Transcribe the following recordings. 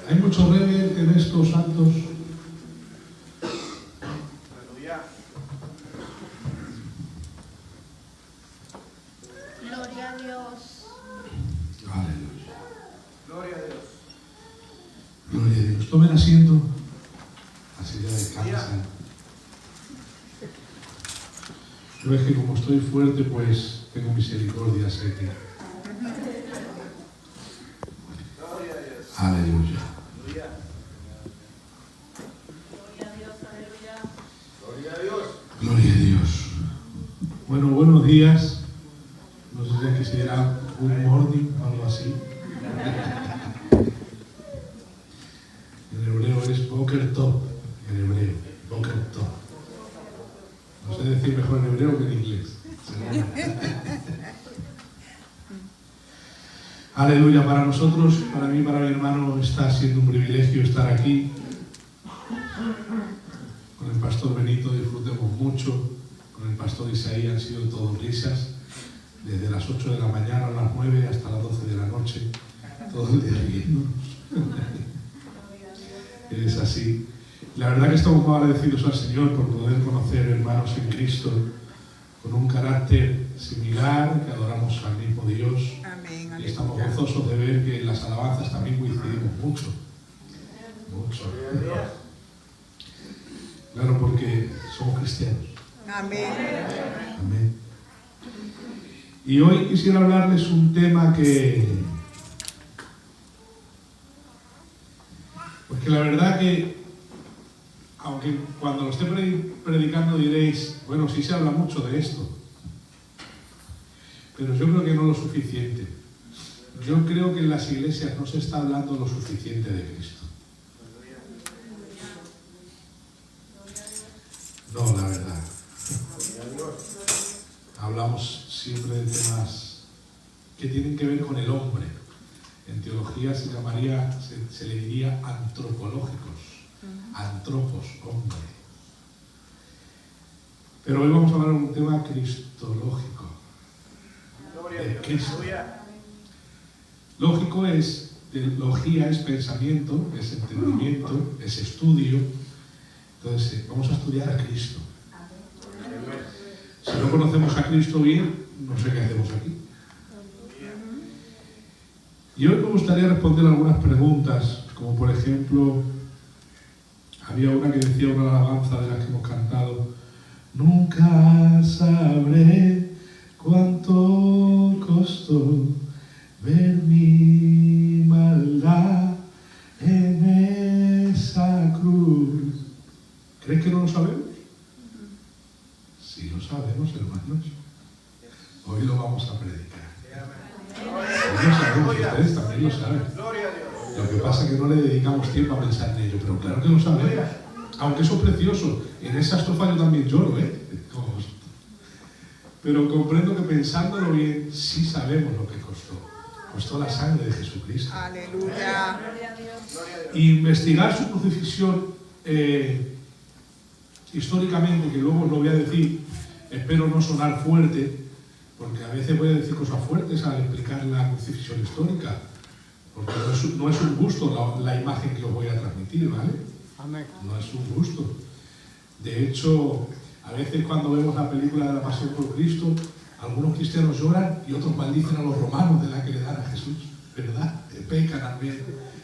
Hay mucho rebel en estos santos. Gloria a Dios. Aleluya. Gloria a Dios. Gloria a Dios. Tomen asiento. Así ya descansan. Yo es que como estoy fuerte, pues tengo misericordia, sé que. Gloria a Dios. Aleluya. Gloria. Gloria a Dios, aleluya. Gloria a Dios. Gloria a Dios. Bueno, buenos días. No sé si quisiera un morning o algo así. En hebreo es Boker Tov. En hebreo, Boker Tov. No sé decir mejor en hebreo que en inglés. Aleluya, para nosotros, para mí, para mi hermano, está siendo un privilegio estar aquí. Con el pastor Benito disfrutemos mucho. Con el pastor Isaí han sido todos risas. Desde las 8 de la mañana a las 9 hasta las 12 de la noche. Todo el día riéndonos. Es así. La verdad que estamos muy agradecidos al Señor por poder conocer hermanos en Cristo con un carácter similar, que adoramos al mismo Dios. Amén, Y estamos aleluya. gozosos de ver que en las alabanzas también coincidimos mucho. Mucho. Claro, porque somos cristianos. Amén. Amén. Y hoy quisiera hablarles un tema pues que la verdad que, aunque cuando lo esté predicando diréis, bueno, sí se habla mucho de esto, pero yo creo que no lo suficiente. Yo creo que en las iglesias no se está hablando lo suficiente de Cristo. No, la verdad. Hablamos siempre de temas que tienen que ver con el hombre. En teología se le diría antropológicos. Antropos, hombre. Pero hoy vamos a hablar de un tema cristológico. Gloria a De Dios. Cristo. Aleluya. Lógico es, logía es pensamiento, es entendimiento, es estudio. Entonces, vamos a estudiar a Cristo. Si no conocemos a Cristo bien, no sé qué hacemos aquí. Y hoy me gustaría responder algunas preguntas, como por ejemplo, había una que decía una alabanza de las que hemos cantado: nunca sabré cuánto costó ver mi maldad en esa cruz. ¿Crees que no lo sabemos? Sí lo sabemos, hermanos. Hoy lo vamos a predicar. Hoy lo sabemos, ustedes también lo saben. Gloria a Dios. Lo que pasa es que no le dedicamos tiempo a pensar en ello, pero claro que lo sabemos. Aunque eso es precioso. En esa estrofa yo también lloro, como vosotros. Pero comprendo que pensándolo bien, sí sabemos lo que costó. Costó la sangre de Jesucristo. Aleluya. Gloria a Dios. Gloria a Dios. Investigar su crucifixión históricamente, que luego os lo voy a decir, espero no sonar fuerte, porque a veces voy a decir cosas fuertes al explicar la crucifixión histórica, porque no es un gusto la imagen que os voy a transmitir, ¿vale? Amén. No es un gusto. De hecho, a veces cuando vemos la película de la Pasión por Cristo, algunos cristianos lloran y otros maldicen a los romanos de la que le dan a Jesús, ¿verdad? Pecan también,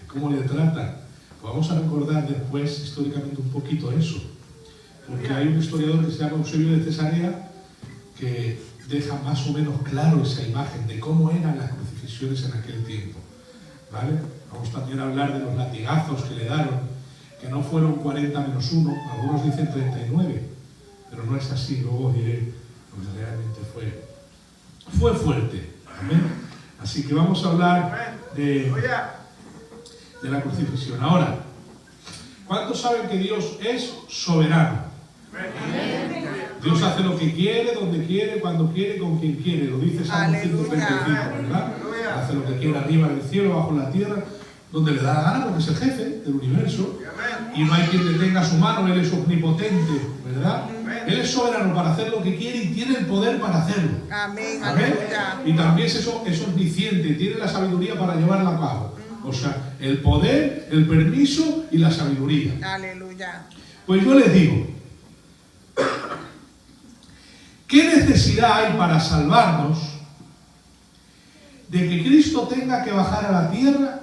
cómo le tratan. Pues vamos a recordar después históricamente un poquito eso, porque hay un historiador que se llama Eusebio de Cesarea que deja más o menos claro esa imagen de cómo eran las crucifixiones en aquel tiempo, ¿vale? Vamos también a hablar de los latigazos que le daron, que no fueron 40 menos 1, algunos dicen 39, pero no es así, luego os diré lo que realmente fue fuerte, ¿amén? Así que vamos a hablar de la crucifixión. Ahora, ¿cuántos saben que Dios es soberano? Dios hace lo que quiere, donde quiere, cuando quiere, con quien quiere. Lo dice Salmo 135, ¿verdad? Hace lo que quiere arriba en el cielo, abajo en la tierra, donde le da la gana, porque es el jefe del universo. Y no hay quien detenga su mano, Él es omnipotente, ¿verdad? Él es soberano para hacer lo que quiere y tiene el poder para hacerlo. Amén. ¿Amén? Aleluya. Y también es omnisciente, tiene la sabiduría para llevarla a cabo. O sea, el poder, el permiso y la sabiduría. Aleluya. Pues yo les digo, ¿qué necesidad hay para salvarnos de que Cristo tenga que bajar a la tierra,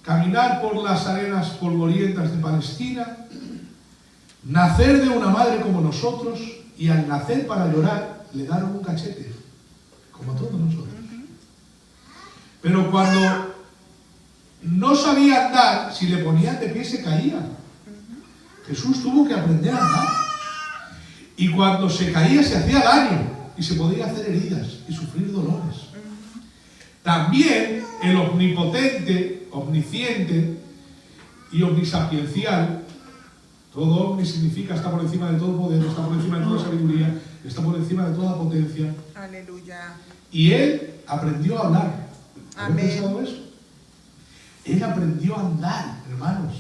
caminar por las arenas polvorientas de Palestina, nacer de una madre como nosotros y al nacer para llorar le daron un cachete, como a todos nosotros? Pero cuando no sabía andar, si le ponían de pie se caía. Jesús tuvo que aprender a andar. Y cuando se caía se hacía daño y se podía hacer heridas y sufrir dolores. También el omnipotente, omnisciente y omnisapiencial, todo omni significa está por encima de todo poder, está por encima de toda sabiduría, está por encima de toda potencia. Aleluya. Y él aprendió a hablar. ¿Han Amén. pensado eso? Él aprendió a andar, hermanos.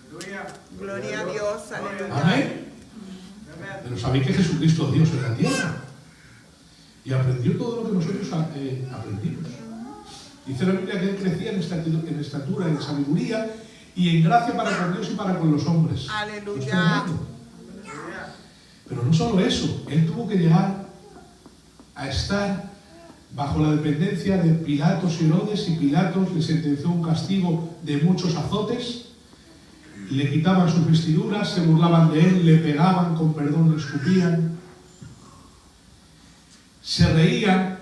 Aleluya. Gloria a Dios. Aleluya. Amén. Pero sabéis que Jesucristo es Dios en la tierra. Y aprendió todo lo que nosotros aprendimos. Dice la Biblia que él crecía en estatura, en sabiduría y en gracia para con Dios y para con los hombres. Aleluya. Es tremendo. Pero no solo eso, él tuvo que llegar a estar bajo la dependencia de Pilatos y Herodes, y Pilatos le sentenció un castigo de muchos azotes, le quitaban sus vestiduras, se burlaban de él, le pegaban, con perdón le escupían, se reían,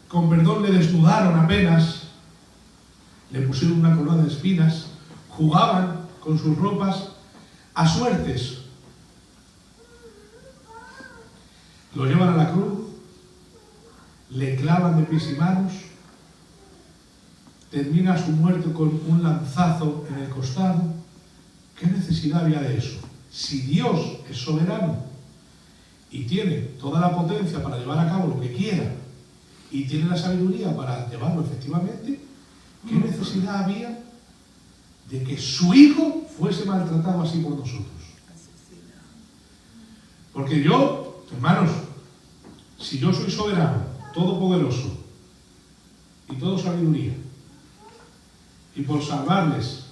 con perdón le desnudaron apenas, le pusieron una corona de espinas, jugaban con sus ropas a suertes. Lo llevan a la cruz, le clavan de pies y manos, termina su muerte con un lanzazo en el costado. ¿Qué necesidad había de eso? Si Dios es soberano y tiene toda la potencia para llevar a cabo lo que quiera y tiene la sabiduría para llevarlo efectivamente, ¿qué necesidad había de que su hijo fuese maltratado así por nosotros? Porque yo, hermanos, si yo soy soberano, todopoderoso y todo sabiduría, y por salvarles,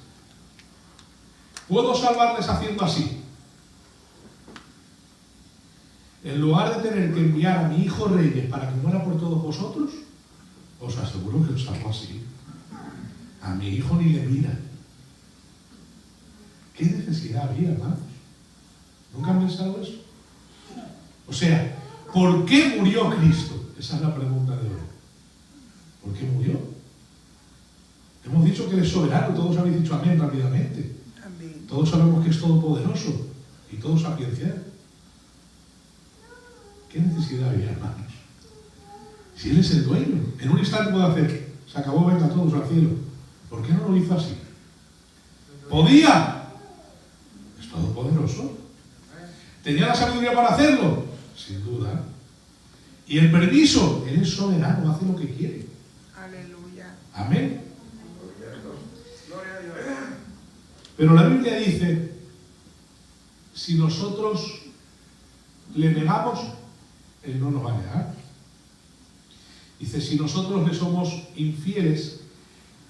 puedo salvarles haciendo así, en lugar de tener que enviar a mi hijo Reyes para que muera por todos vosotros, os aseguro que os salvo así. A mi hijo ni le miran. ¿Qué necesidad había, hermanos? ¿Nunca han pensado eso? O sea, ¿por qué murió Cristo? Esa es la pregunta de hoy. ¿Por qué murió? Hemos dicho que Él es soberano, todos habéis dicho amén rápidamente. Amén. Todos sabemos que es todopoderoso y todo sapiencial. ¿Qué necesidad había, hermanos? Si Él es el dueño, en un instante puede hacer, se acabó, venga todos al cielo. ¿Por qué no lo hizo así? ¿Podía? Es todopoderoso. ¿Tenía la sabiduría para hacerlo? Sin duda. ¿Y el permiso? Él es soberano, hace lo que quiere. Aleluya. Amén. Gloria a Dios. Pero la Biblia dice, si nosotros le negamos, Él no nos va a negar. Dice, si nosotros le somos infieles,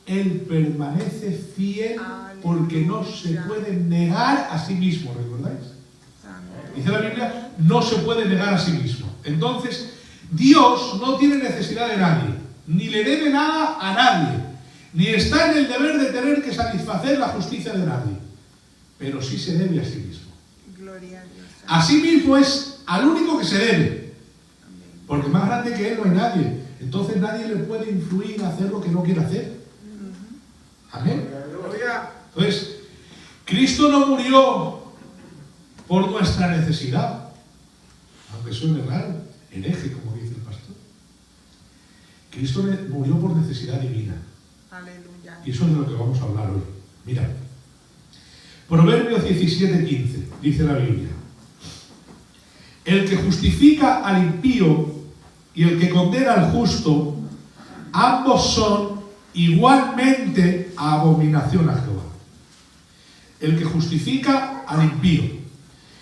Él permanece fiel porque no se puede negar a sí mismo, ¿recordáis? Dice la Biblia, no se puede negar a sí mismo. Entonces, Dios no tiene necesidad de nadie, ni le debe nada a nadie, ni está en el deber de tener que satisfacer la justicia de nadie, pero sí se debe a sí mismo. Gloria a Dios. A sí mismo es al único que se debe, porque más grande que Él no hay nadie. Entonces nadie le puede influir a hacer lo que no quiere hacer. Amén. Gloria. Entonces, Cristo no murió por nuestra necesidad, aunque suene raro, hereje, como dice el pastor. Cristo murió por necesidad divina. Aleluya. Y eso es de lo que vamos a hablar hoy. Mira, Proverbios 17:15, dice la Biblia: el que justifica al impío y el que condena al justo, ambos son igualmente abominación a Jehová. El que justifica al impío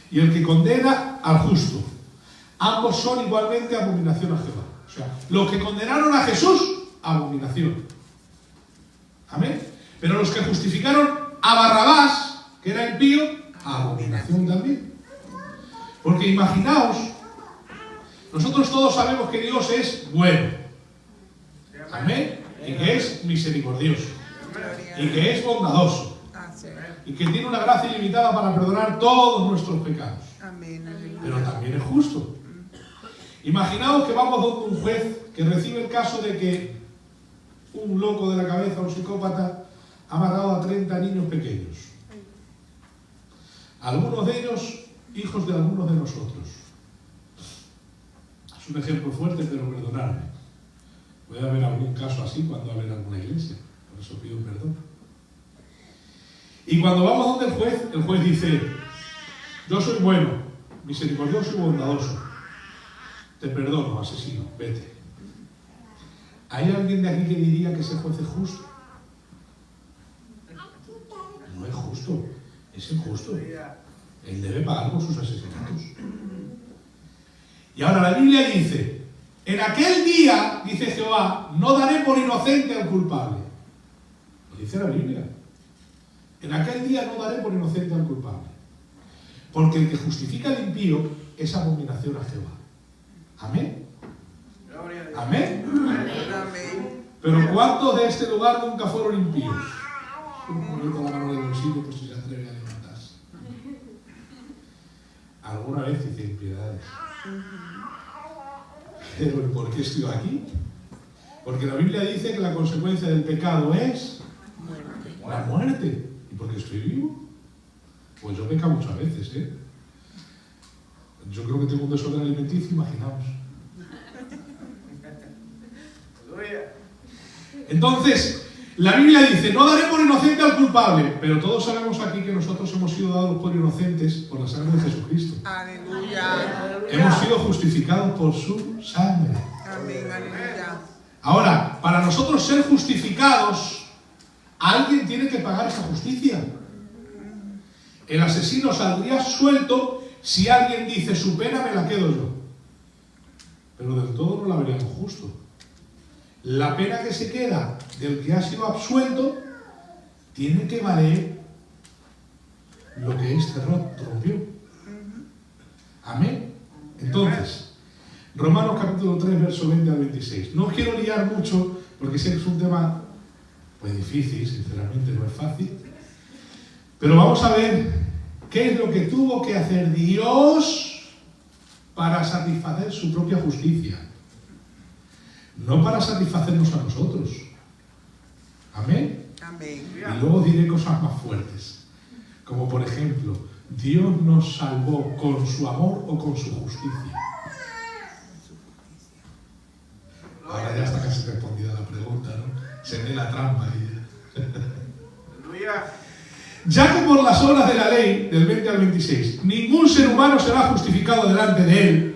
y el que condena al justo, ambos son igualmente abominación a Jehová. O sea, los que condenaron a Jesús, abominación. Amén. Pero los que justificaron a Barrabás, que era impío, abominación también. Porque imaginaos, nosotros todos sabemos que Dios es bueno. Amén. Y que es misericordioso. Y que es bondadoso. Y que tiene una gracia ilimitada para perdonar todos nuestros pecados. Pero también es justo. Imaginaos que vamos donde un juez que recibe el caso de que un loco de la cabeza, un psicópata, ha matado a 30 niños pequeños. Algunos de ellos, hijos de algunos de nosotros. Es un ejemplo fuerte, pero perdonadme. Puede haber algún caso así cuando hable en alguna iglesia. Por eso pido perdón. Y cuando vamos donde el juez dice: yo soy bueno, misericordioso y bondadoso. Te perdono, asesino, vete. ¿Hay alguien de aquí que diría que ese juez es justo? No es justo, es injusto. Él debe pagar por sus asesinatos. Y ahora la Biblia dice: en aquel día, dice Jehová, no daré por inocente al culpable. Lo dice la Biblia. En aquel día no daré por inocente al culpable. Porque el que justifica al impío es abominación a Jehová. Amén. Amén. Pero ¿cuántos de este lugar nunca fueron impíos? Un poquito la mano del bolsillo por si se atreve a levantarse. Alguna vez hice impiedades. Pero ¿por qué estoy aquí? Porque la Biblia dice que la consecuencia del pecado es la muerte. ¿Y por qué estoy vivo? Pues yo peco muchas veces, ¿eh? Yo creo que tengo un desorden alimenticio, imaginaos. Entonces, la Biblia dice: no daré por inocente al culpable. Pero todos sabemos aquí que nosotros hemos sido dados por inocentes por la sangre de Jesucristo. Aleluya. Hemos sido justificados por su sangre. Amén, aleluya. Ahora, para nosotros ser justificados, alguien tiene que pagar esa justicia. El asesino saldría suelto si alguien dice: su pena me la quedo yo. Pero del todo no la veríamos justo. La pena que se queda del que ha sido absuelto tiene que valer lo que este rompió. Amén. Entonces, Romanos capítulo 3, verso 20 al 26. No quiero liar mucho porque sé que es un tema pues difícil, sinceramente no es fácil. Pero vamos a ver qué es lo que tuvo que hacer Dios para satisfacer su propia justicia. No para satisfacernos a nosotros. Amén. Amén. Y luego diré cosas más fuertes. Como por ejemplo, Dios nos salvó con su amor o con su justicia. Ahora ya está casi respondida la pregunta, ¿no? Se ve la trampa ahí. Ya que por las obras de la ley, del 20 al 26, ningún ser humano será justificado delante de él,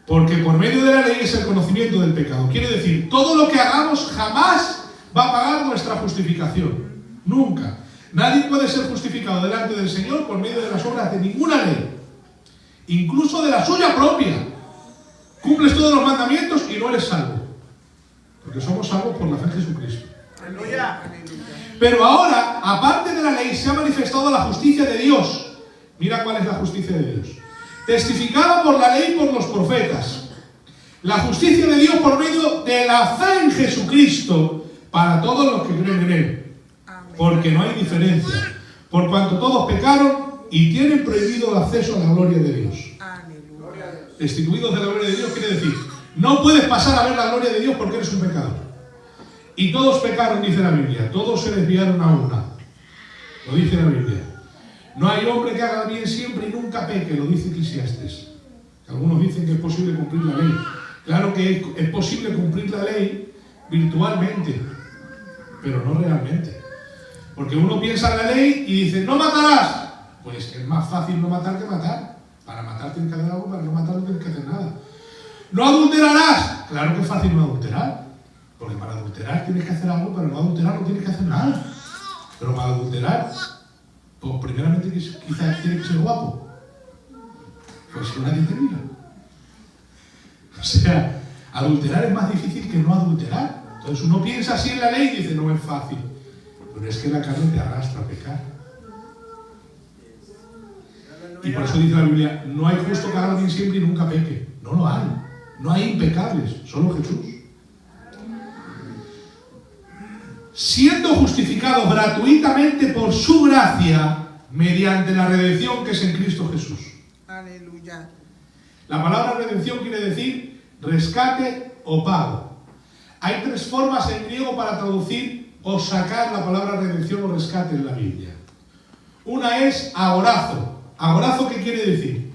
porque por medio de la ley es el conocimiento del pecado. Quiere decir, todo lo que hagamos jamás va a pagar nuestra justificación. Nunca. Nadie puede ser justificado delante del Señor por medio de las obras de ninguna ley. Incluso de la suya propia. Cumples todos los mandamientos y no eres salvo. Porque somos salvos por la fe en Jesucristo. Aleluya. Pero ahora, aparte de la ley, se ha manifestado la justicia de Dios. Mira cuál es la justicia de Dios. Testificada por la ley y por los profetas. La justicia de Dios por medio de la fe en Jesucristo para todos los que creen en Él. Porque no hay diferencia. Por cuanto todos pecaron y tienen prohibido el acceso a la gloria de Dios. Destituidos de la gloria de Dios quiere decir, no puedes pasar a ver la gloria de Dios porque eres un pecador. Y todos pecaron, dice la Biblia. Todos se desviaron a una. Lo dice la Biblia. No hay hombre que haga bien siempre y nunca peque, lo dice Eclesiastes. Algunos dicen que es posible cumplir la ley. Claro que es posible cumplir la ley virtualmente, pero no realmente. Porque uno piensa en la ley y dice, no matarás. Pues es más fácil no matar que matar. Para matar tienes que hacer algo, para no matar no tienes que hacer nada. No adulterarás. Claro que es fácil no adulterar. Porque para adulterar tienes que hacer algo, para no adulterar no tienes que hacer nada. Pero para adulterar, pues primeramente quizás tiene que ser guapo. Pues que nadie te mira. O sea, adulterar es más difícil que no adulterar. Entonces uno piensa así en la ley y dice, no es fácil. Pero es que la carne te arrastra a pecar. Y por Aleluya. eso dice la Biblia, no hay justo que haga bien siempre y nunca peque. No lo hay. No hay impecables, solo Jesús. Siendo justificados gratuitamente por su gracia, mediante la redención que es en Cristo Jesús. Aleluya. La palabra redención quiere decir rescate o pago. Hay tres formas en griego para traducir o sacar la palabra redención o rescate en la Biblia. Una es agorazo. ¿Agorazo qué quiere decir?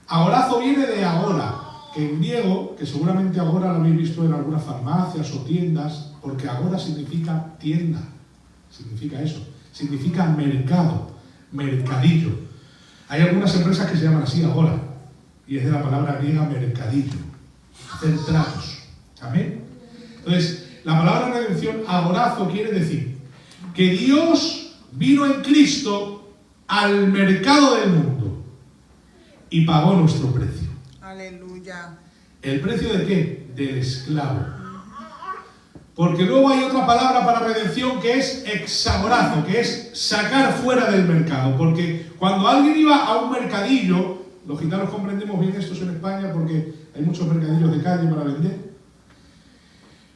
Agorazo viene de agora, que en griego, que seguramente agora lo habéis visto en algunas farmacias o tiendas, porque agora significa tienda, significa eso, significa mercado, mercadillo. Hay algunas empresas que se llaman así agora, y es de la palabra griega mercadillo, hacer tratos. ¿Amén? Entonces, la palabra redención, agorazo, quiere decir que Dios vino en Cristo al mercado del mundo y pagó nuestro precio. Aleluya. ¿El precio de qué? Del esclavo. Porque luego hay otra palabra para redención que es exagorazo, que es sacar fuera del mercado. Porque cuando alguien iba a un mercadillo, los gitanos comprendemos bien esto en España porque hay muchos mercadillos de calle para vender.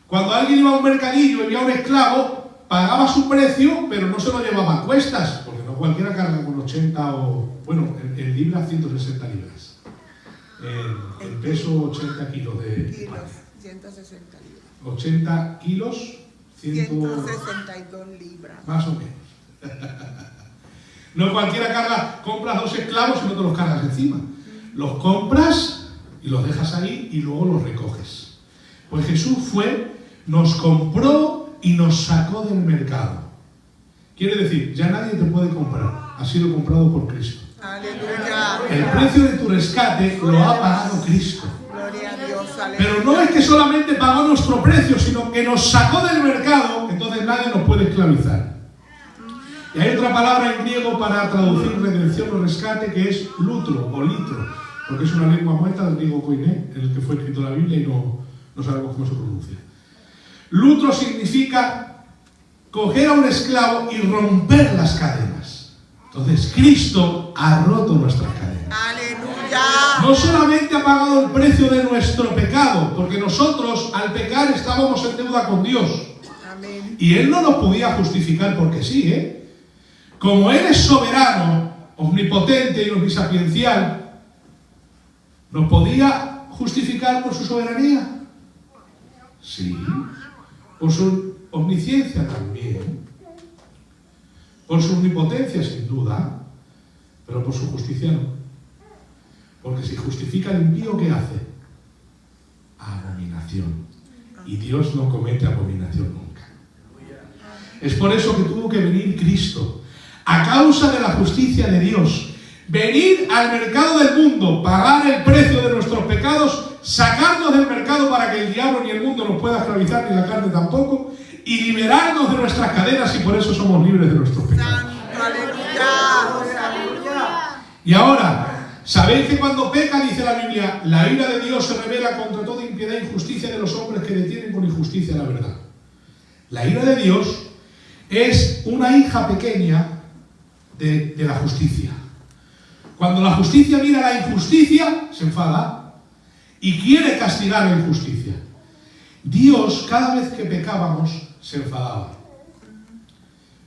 Cuando alguien iba a un mercadillo y veía a un esclavo, pagaba su precio, pero no se lo llevaba a cuestas, porque no cualquiera carga con 80 o, bueno, en libras 160 libras. En peso 80 kilos de Kilos, 160 libras. 80 kilos, 162 libras. más o menos. No cualquiera carga, compras 2 esclavos y no te los cargas encima. Los compras y los dejas ahí y luego los recoges. Pues Jesús fue, nos compró y nos sacó del mercado. Quiere decir, ya nadie te puede comprar, has sido comprado por Cristo. Aleluya. El precio de tu rescate lo ha pagado Cristo. Gloria a Dios. Aleluya. Pero no es que solamente pagó nuestro precio, sino que nos sacó del mercado, entonces nadie nos puede esclavizar. Y hay otra palabra en griego para traducir redención o rescate que es lutro o litro, porque es una lengua muerta del griego koiné, en el que fue escrito la Biblia y no sabemos cómo se pronuncia. Lutro significa coger a un esclavo y romper las cadenas. Entonces Cristo ha roto nuestras cadenas. Aleluya. No solamente ha pagado el precio de nuestro pecado, porque nosotros al pecar estábamos en deuda con Dios. Amén. Y Él no nos podía justificar porque sí, ¿eh? Como Él es soberano, omnipotente y omnisapiencial, ¿nos podía justificar por su soberanía? Sí. Por su omnisciencia también. Por su omnipotencia, sin duda. Pero por su justicia no. Porque si justifica al impío, ¿qué hace? Abominación. Y Dios no comete abominación nunca. Es por eso que tuvo que venir Cristo. A causa de la justicia de Dios. Venir al mercado del mundo, pagar el precio de nuestros pecados, sacarnos del mercado para que el diablo ni el mundo nos pueda esclavizar, ni la carne tampoco, y liberarnos de nuestras cadenas, y por eso somos libres de nuestros pecados. Santo, aleluya. Y ahora, ¿sabéis que cuando peca, dice la Biblia, la ira de Dios se revela contra toda impiedad e injusticia de los hombres que detienen con injusticia la verdad? La ira de Dios es una hija pequeña de la justicia. Cuando la justicia mira la injusticia, se enfada y quiere castigar la injusticia. Dios, cada vez que pecábamos, se enfadaba.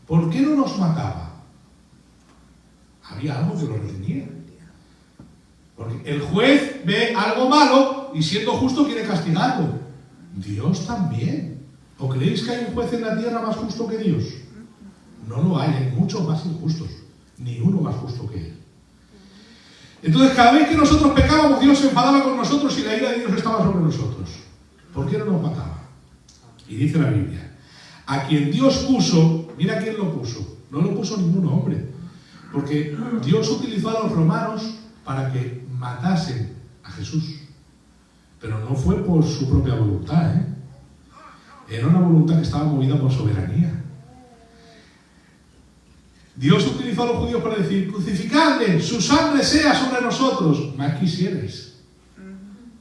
¿Por qué no nos mataba? Había algo que lo retenía. Porque el juez ve algo malo y siendo justo quiere castigarlo. Dios también. ¿O creéis que hay un juez en la tierra más justo que Dios? No lo hay, hay muchos más injustos. Ni uno más justo que Él. Entonces, cada vez que nosotros pecábamos, Dios se enfadaba con nosotros y la ira de Dios estaba sobre nosotros. ¿Por qué no nos mataba? Y dice la Biblia, a quien Dios puso, mira quién lo puso, no lo puso ningún hombre, porque Dios utilizó a los romanos para que matasen a Jesús, pero no fue por su propia voluntad, ¿eh? Era una voluntad que estaba movida por soberanía. Dios utilizó a los judíos para decir, crucificadle, su sangre sea sobre nosotros. Más quisierais.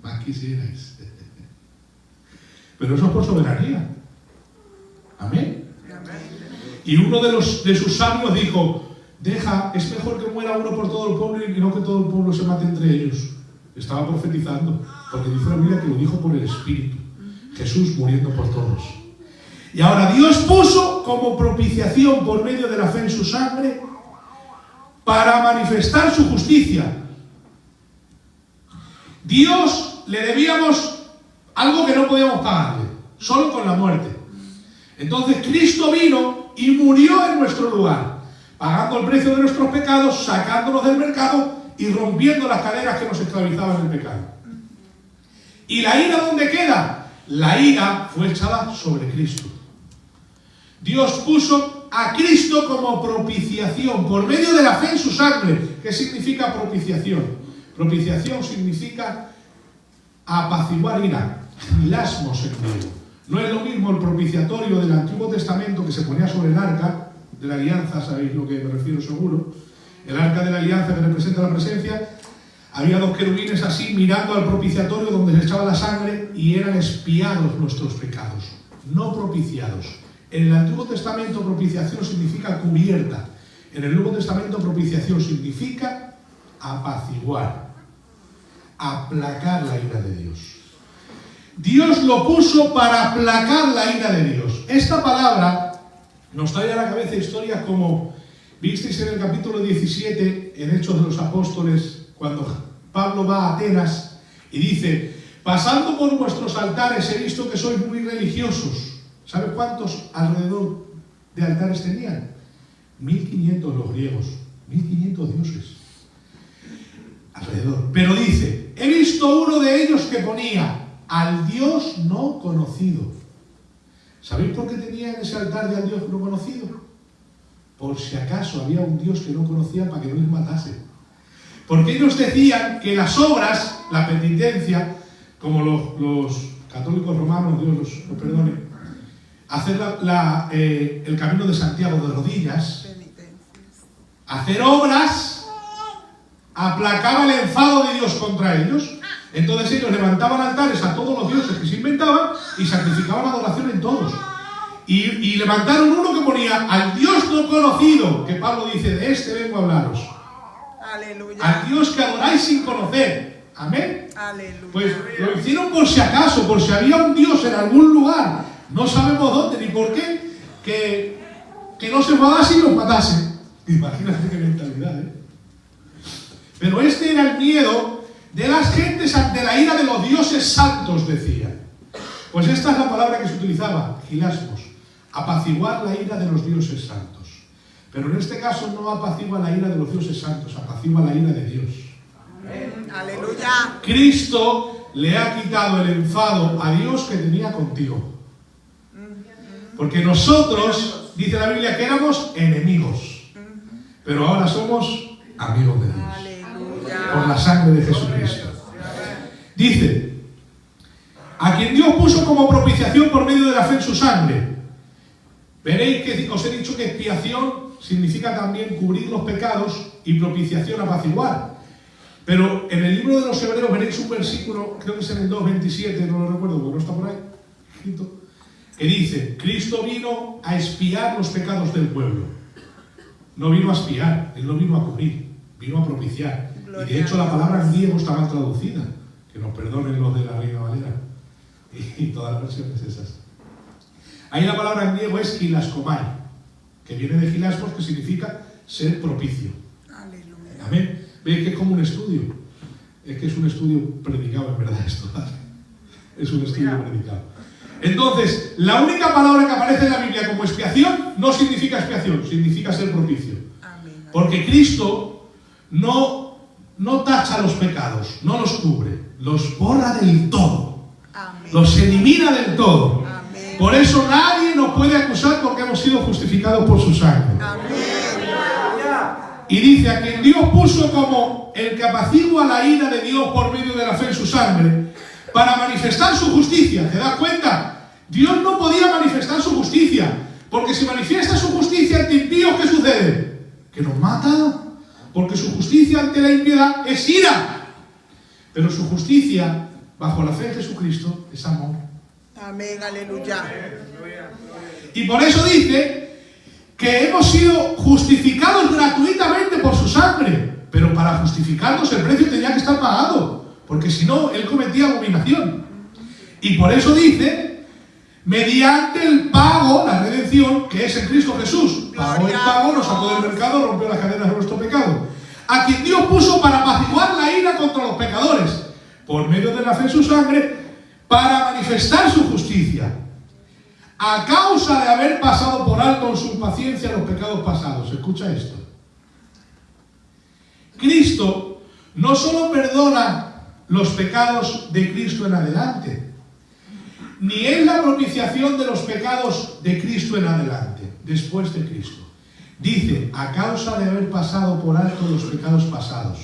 Más quisierais. Pero eso es por soberanía. Amén. Y uno de sus sabios dijo: deja, es mejor que muera uno por todo el pueblo y no que todo el pueblo se mate entre ellos. Estaba profetizando, porque dice la Biblia que lo dijo por el Espíritu. Jesús muriendo por todos. Y ahora Dios puso como propiciación por medio de la fe en su sangre para manifestar su justicia. Dios le debíamos algo que no podíamos pagarle, solo con la muerte. Entonces Cristo vino y murió en nuestro lugar, pagando el precio de nuestros pecados, sacándonos del mercado y rompiendo las cadenas que nos esclavizaban el pecado. ¿Y la ira dónde queda? La ira fue echada sobre Cristo. Dios puso a Cristo como propiciación por medio de la fe en su sangre. ¿Qué significa propiciación? Propiciación significa apaciguar ira, hilasmos en griego. No es lo mismo el propiciatorio del Antiguo Testamento que se ponía sobre el arca de la alianza, sabéis lo que me refiero seguro. El arca de la alianza que representa la presencia, había dos querubines así mirando al propiciatorio donde se echaba la sangre y eran expiados nuestros pecados, no propiciados. En el Antiguo Testamento propiciación significa cubierta. En el Nuevo Testamento propiciación significa apaciguar, aplacar la ira de Dios. Dios lo puso para aplacar la ira de Dios. Esta palabra nos trae a la cabeza historias como visteis en el capítulo 17, en Hechos de los Apóstoles, cuando Pablo va a Atenas y dice: pasando por vuestros altares he visto que sois muy religiosos. ¿Sabe cuántos alrededor de altares tenían? 1500 los griegos, 1500 dioses alrededor. Pero dice: he visto uno de ellos que ponía al Dios no conocido. ¿Sabéis por qué tenía en ese altar de al Dios no conocido? Por si acaso había un Dios que no conocían para que no les matase. Porque ellos decían que las obras, la penitencia, como los católicos romanos, Dios los perdone, hacer el camino de Santiago de rodillas, hacer obras, aplacaba el enfado de Dios contra ellos. Entonces ellos levantaban altares a todos los dioses que se inventaban y sacrificaban adoración en todos. Y levantaron uno que ponía al Dios no conocido, que Pablo dice: de este vengo a hablaros. Aleluya. Al Dios que adoráis sin conocer. Amén. Aleluya. Pues lo hicieron por si acaso, por si había un Dios en algún lugar, no sabemos dónde ni por qué, que no se enfadase y los matase. Imagínate qué mentalidad, ¿eh? Pero este era el miedo de las gentes ante la ira de los dioses santos, decían. Pues esta es la palabra que se utilizaba, hilasmos, apaciguar la ira de los dioses santos. Pero en este caso no apacigua la ira de los dioses santos, apacigua la ira de Dios. Amén. Aleluya. Cristo le ha quitado el enfado a Dios que tenía contigo. Porque nosotros, dice la Biblia, que éramos enemigos, pero ahora somos amigos de Dios. Aleluya. Por la sangre de Jesucristo. Dice: a quien Dios puso como propiciación por medio de la fe en su sangre. Veréis que os he dicho que expiación significa también cubrir los pecados y propiciación apaciguar. Pero en el libro de los Hebreos veréis un versículo, creo que es en el 2:27, no lo recuerdo porque no está por ahí escrito, que dice: Cristo vino a expiar los pecados del pueblo. No vino a expiar, Él no vino a cubrir, vino a propiciar. Y de hecho la palabra en griego está mal traducida, que nos perdonen los de la Reina Valera y todas las versiones esas. Ahí la palabra en griego es hilaskomai, que viene de hilasmos, que significa ser propicio. Aleluya. Amén. Veis que es como un estudio. Es que es un estudio predicado, en verdad, esto. Es un estudio predicado. Entonces, la única palabra que aparece en la Biblia como expiación no significa expiación, significa ser propicio. Amén. Porque Cristo no tacha los pecados, no los cubre, los borra del todo. Amén. Los elimina del todo. Amén. Por eso nadie nos puede acusar porque hemos sido justificados por su sangre. Amén. Y dice: a quien Dios puso como el que apacigua la ira de Dios por medio de la fe en su sangre, para manifestar su justicia. ¿Te das cuenta? Dios no podía manifestar su justicia, porque si manifiesta su justicia ante impíos, ¿qué sucede? Que nos mata, porque su justicia ante la impiedad es ira. Pero su justicia, bajo la fe en Jesucristo, es amor. Amén. Aleluya. Y por eso dice que hemos sido justificados gratuitamente por su sangre, pero para justificarnos el precio tenía que estar pagado, porque si no, él cometía abominación. Y por eso dice, mediante el pago, la redención, que es en Cristo Jesús. Pagó el pago, nos sacó del mercado, rompió las cadenas de nuestro pecado. A quien Dios puso para apaciguar la ira contra los pecadores, por medio de la fe en su sangre, para manifestar su justicia, a causa de haber pasado por alto en su paciencia los pecados pasados. Escucha esto. Cristo no solo perdona los pecados de Cristo en adelante, ni es la propiciación de los pecados de Cristo en adelante, después de Cristo. Dice, a causa de haber pasado por alto los pecados pasados.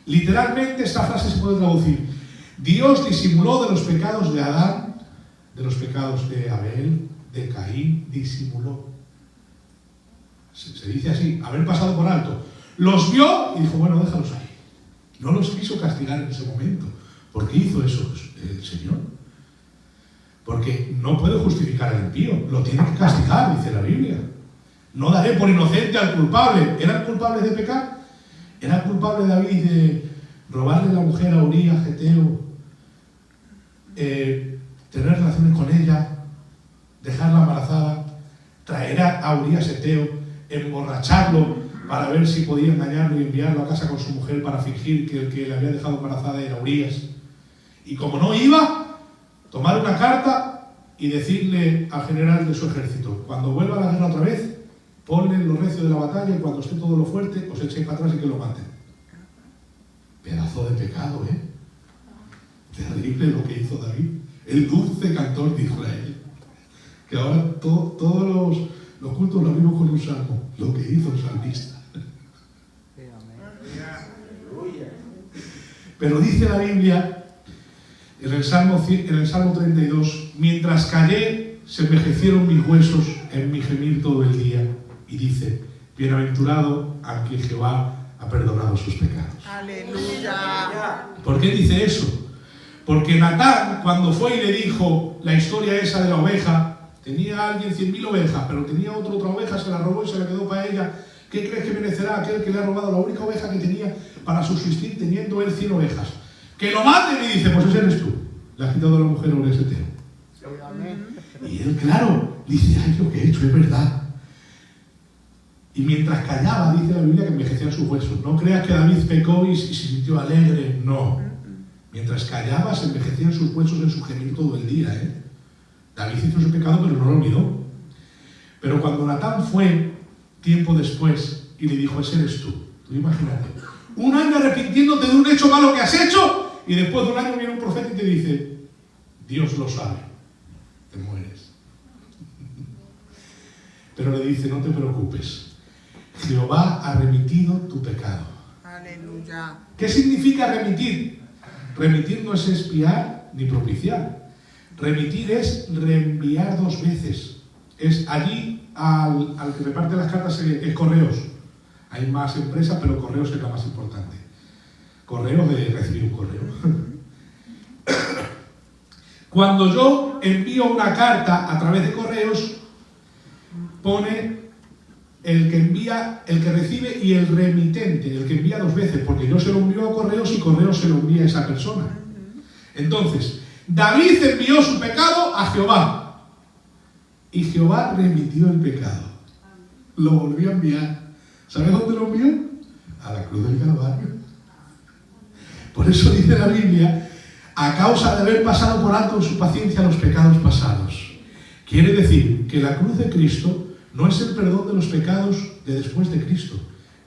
Literalmente esta frase se puede traducir: Dios disimuló de los pecados de Adán, de los pecados de Abel, de Caín, disimuló. Se dice así, haber pasado por alto. Los vio y dijo, bueno, déjalos ahí. No los quiso castigar en ese momento. ¿Por qué hizo eso el Señor? Porque no puede justificar al impío, lo tiene que castigar, dice la Biblia. No daré por inocente al culpable. ¿Eran culpables de pecar? ¿Era culpable David de robarle la mujer a Urías, Geteo, tener relaciones con ella, dejarla embarazada, traer a Urías, Geteo, emborracharlo para ver si podía engañarlo y enviarlo a casa con su mujer para fingir que el que le había dejado embarazada era Urías? Y como no iba, tomar una carta y decirle al general de su ejército, cuando vuelva a la guerra otra vez, ponle lo recio de la batalla y cuando esté todo lo fuerte, os echéis para atrás y que lo maten. Pedazo de pecado, ¿eh? Terrible lo que hizo David, el dulce cantor de Israel. Que ahora todos los cultos lo abrimos con un salmo, lo que hizo el salmista. Pero dice la Biblia, en el Salmo 32, mientras callé, se envejecieron mis huesos en mi gemir todo el día. Y dice, bienaventurado a quien Jehová ha perdonado sus pecados. Aleluya. ¿Por qué dice eso? Porque Natán, cuando fue y le dijo la historia esa de la oveja, tenía a alguien 100.000 ovejas, pero tenía otra oveja, se la robó y se la quedó para ella. ¿Qué crees que merecerá aquel que le ha robado la única oveja que tenía para subsistir teniendo él 100 ovejas? Que lo maten, y dice, pues ese eres tú. Le has quitado a la mujer a Urías, Geteo. Y él, claro, dice, ay, lo que he hecho es verdad. Y mientras callaba, dice la Biblia, que envejecían sus huesos. No creas que David pecó y se sintió alegre, no. Mientras callaba, se envejecían sus huesos en su gemir todo el día, ¿eh? David hizo su pecado, pero no lo olvidó. Pero cuando Natán fue, tiempo después, y le dijo, ese eres tú. Tú imagínate. Un año arrepintiéndote de un hecho malo que has hecho, y después de un año viene un profeta y te dice, Dios lo sabe, te mueres. Pero le dice, no te preocupes. Jehová ha remitido tu pecado. Aleluya. ¿Qué significa remitir? Remitir no es expiar ni propiciar. Remitir es reenviar 2 veces. Es allí al que reparte las cartas es Correos. Hay más empresas, pero Correos es la más importante. Correos de recibir un correo. Cuando yo envío una carta a través de Correos, pone el que envía, el que recibe y el remitente, el que envía 2 veces, porque yo se lo envío a Correos y Correos se lo envía a esa persona. Entonces, David envió su pecado a Jehová y Jehová remitió el pecado. Lo volvió a enviar. ¿Sabes dónde lo envió? A la cruz del Calvario. Por eso dice la Biblia, a causa de haber pasado por alto en su paciencia los pecados pasados. Quiere decir que la cruz de Cristo no es el perdón de los pecados de después de Cristo,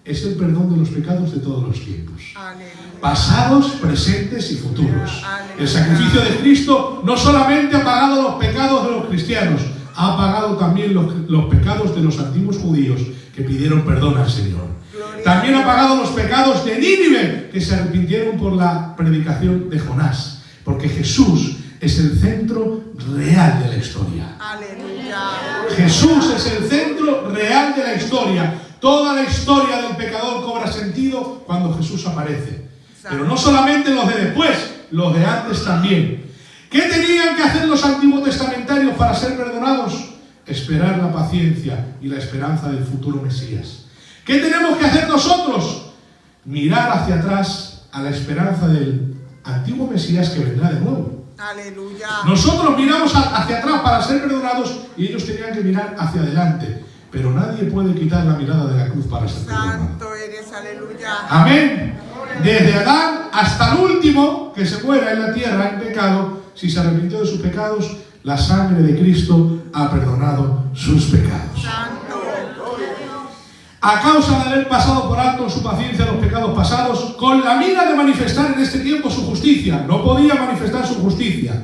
es el perdón de los pecados de todos los tiempos. Aleluya. Pasados, presentes y futuros. Aleluya. El sacrificio de Cristo no solamente ha pagado los pecados de los cristianos, ha pagado también los pecados de los antiguos judíos que pidieron perdón al Señor. También ha pagado los pecados de Nínive, que se arrepintieron por la predicación de Jonás, porque Jesús es el centro real de la historia. Aleluya. Jesús es el centro real de la historia. Toda la historia del pecador cobra sentido cuando Jesús aparece. Pero no solamente los de después, los de antes también. ¿Qué tenían que hacer los antiguos testamentarios para ser perdonados? esperar la paciencia y la esperanza del futuro Mesías. ¿Qué tenemos que hacer nosotros? Mirar hacia atrás a la esperanza del antiguo Mesías que vendrá de nuevo. Aleluya. Nosotros miramos hacia atrás para ser perdonados y ellos tenían que mirar hacia adelante. Pero nadie puede quitar la mirada de la cruz para ser perdonado. Santo eres, aleluya. Amén. Desde Adán hasta el último que se muera en la tierra en pecado, si se arrepintió de sus pecados, la sangre de Cristo ha perdonado sus pecados. Santo. A causa de haber pasado por alto en su paciencia los pecados pasados, con la mira de manifestar en este tiempo su justicia, no podía manifestar su justicia,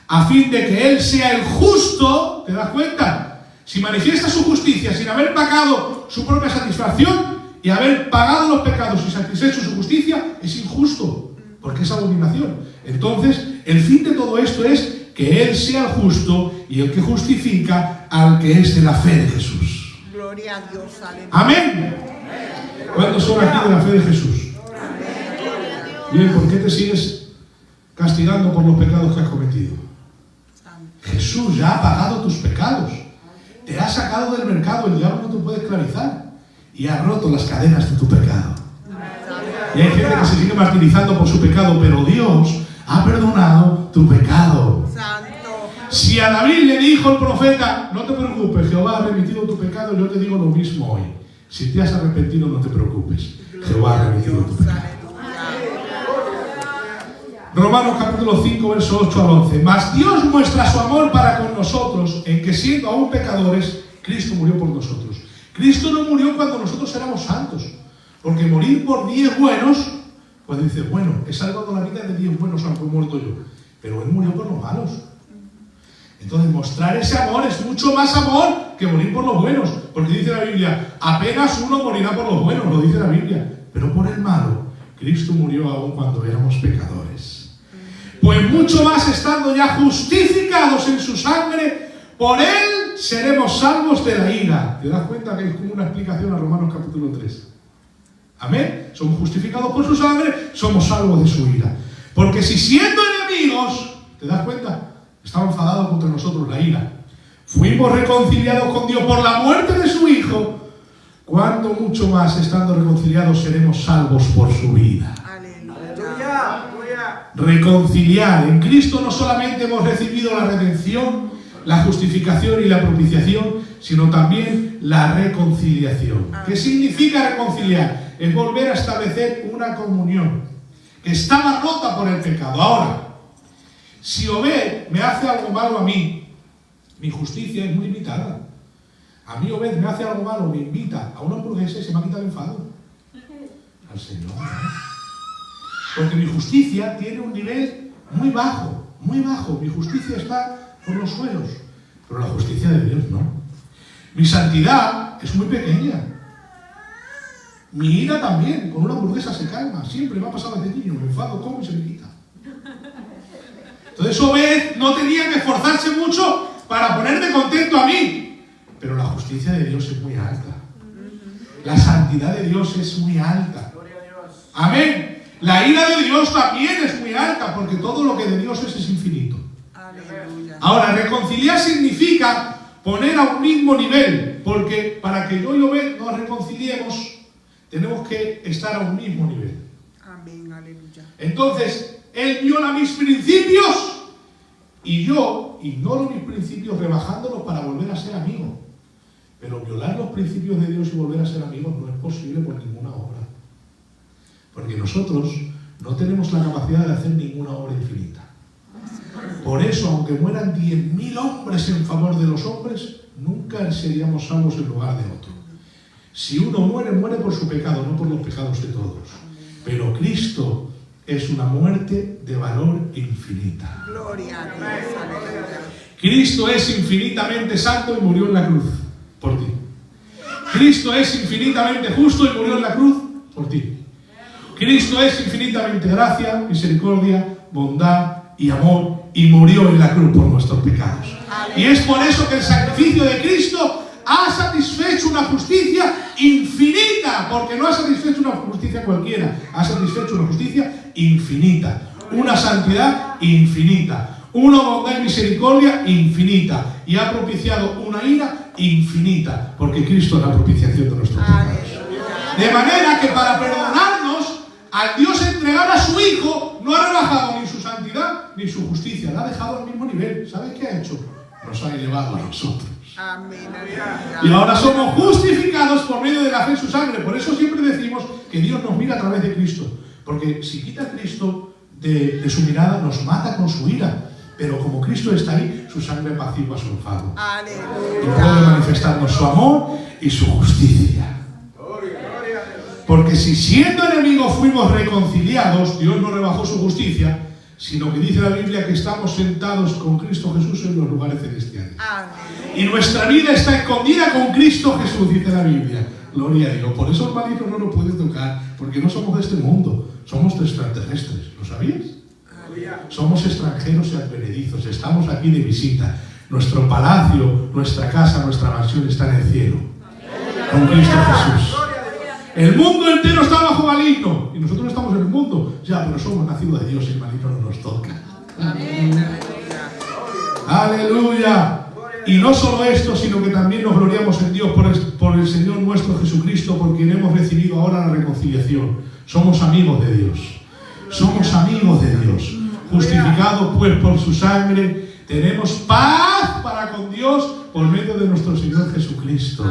a fin de que Él sea el justo. ¿Te das cuenta? Si manifiesta su justicia sin haber pagado su propia satisfacción y haber pagado los pecados y satisfecho su justicia, es injusto, porque es abominación. Entonces, el fin de todo esto es que Él sea el justo y el que justifica al que es de la fe de Jesús. Gloria a Dios, aleluya. Amén. ¿Cuántos son aquí de la fe de Jesús? Bien, ¿por qué te sigues castigando por los pecados que has cometido? Jesús ya ha pagado tus pecados. Te ha sacado del mercado, el diablo no te puede esclavizar. Y ha roto las cadenas de tu pecado. Y hay gente que se sigue martirizando por su pecado, pero Dios ha perdonado tu pecado. Santo. Si a David le dijo el profeta, no te preocupes, Jehová ha remitido tu pecado, yo te digo lo mismo hoy. Si te has arrepentido, no te preocupes, Jehová ha remitido tu pecado. Romanos capítulo 5, verso 8 al 11. Mas Dios muestra su amor para con nosotros, en que siendo aún pecadores, Cristo murió por nosotros. Cristo no murió cuando nosotros éramos santos, porque morir por 10 buenos, pues dice, bueno, he salvado la vida de 10 buenos aunque he muerto yo, pero Él murió por los malos. Entonces, mostrar ese amor es mucho más amor que morir por los buenos, porque dice la Biblia, apenas uno morirá por los buenos, lo dice la Biblia, pero por el malo, Cristo murió aún cuando éramos pecadores. Pues mucho más estando ya justificados en su sangre, por Él seremos salvos de la ira. ¿Te das cuenta que es como una explicación a Romanos capítulo 3? Amén. Somos justificados por su sangre, somos salvos de su ira. Porque si siendo enemigos, ¿te das cuenta? Estaba enfadado contra nosotros la ira. Fuimos reconciliados con Dios por la muerte de su Hijo. ¿Cuánto mucho más estando reconciliados seremos salvos por su vida? Aleluya. Reconciliar. En Cristo no solamente hemos recibido la redención, la justificación y la propiciación, sino también la reconciliación. ¿Qué significa reconciliar? Es volver a establecer una comunión que estaba rota por el pecado. Ahora, si Obed me hace algo malo a mí, mi justicia es muy limitada. A mí Obed me hace algo malo, me invita a una hamburguesa y se me ha quitado el enfado. Al Señor, ¿no? Porque mi justicia tiene un nivel muy bajo, muy bajo. Mi justicia está por los suelos, pero la justicia de Dios no. Mi santidad es muy pequeña. Mi ira también, con una hamburguesa se calma. Siempre me ha pasado desde niño, me enfado, como y se me quita. Entonces Obed no tenía que esforzarse mucho para ponerme contento a mí. Pero la justicia de Dios es muy alta. La santidad de Dios es muy alta. Amén. La ira de Dios también es muy alta, porque todo lo que de Dios es infinito. Aleluya. Ahora, reconciliar significa poner a un mismo nivel, porque para que yo y Obed nos reconciliemos, tenemos que estar a un mismo nivel. Amén, aleluya. Entonces, Él viola mis principios y yo ignoro mis principios rebajándolos para volver a ser amigo. Pero violar los principios de Dios y volver a ser amigos no es posible por ninguna obra. Porque nosotros no tenemos la capacidad de hacer ninguna obra infinita. Por eso, aunque mueran 10.000 hombres en favor de los hombres, nunca seríamos salvos en lugar de otro. Si uno muere, muere por su pecado, no por los pecados de todos. Pero Cristo es una muerte de valor infinita. Gloria a Dios, aleluya. Cristo es infinitamente santo y murió en la cruz por ti. Cristo es infinitamente justo y murió en la cruz por ti. Cristo es infinitamente gracia, misericordia, bondad y amor y murió en la cruz por nuestros pecados. Y es por eso que el sacrificio de Cristo ha satisfecho una justicia infinita, porque no ha satisfecho una justicia cualquiera, ha satisfecho una justicia infinita, una santidad infinita, una bondad y misericordia infinita, y ha propiciado una ira infinita, porque Cristo es la propiciación de nuestros pecados. De manera que para perdonarnos, al Dios entregar a su Hijo, no ha rebajado ni su santidad ni su justicia, la ha dejado al mismo nivel. ¿Sabes qué ha hecho? Nos ha elevado a nosotros. Amén. Y ahora somos justificados por medio de la fe en su sangre. Por eso siempre decimos que Dios nos mira a través de Cristo. Porque si quita a Cristo de su mirada, nos mata con su ira. Pero como Cristo está ahí, su sangre apacigua su enfado. Y puede manifestarnos su amor y su justicia. Porque si siendo enemigos fuimos reconciliados, Dios no rebajó su justicia, sino que dice la Biblia que estamos sentados con Cristo Jesús en los lugares celestiales. Y nuestra vida está escondida con Cristo Jesús, dice la Biblia. Gloria a Dios. Por eso el maligno no nos puede tocar, porque no somos de este mundo, somos extraterrestres. ¿Lo sabías? Somos extranjeros y advenedizos, estamos aquí de visita. Nuestro palacio, nuestra casa, nuestra mansión está en el cielo, con Cristo Jesús. El mundo entero está bajo maligno y nosotros estamos en el mundo, ya, pero somos nacidos de Dios y el maligno no nos toca. Aleluya. Y no solo esto, sino que también nos gloriamos en Dios por el Señor nuestro Jesucristo, por quien hemos recibido ahora la reconciliación. Somos amigos de Dios. Somos amigos de Dios. Justificados pues por su sangre, tenemos paz para con Dios por medio de nuestro Señor Jesucristo.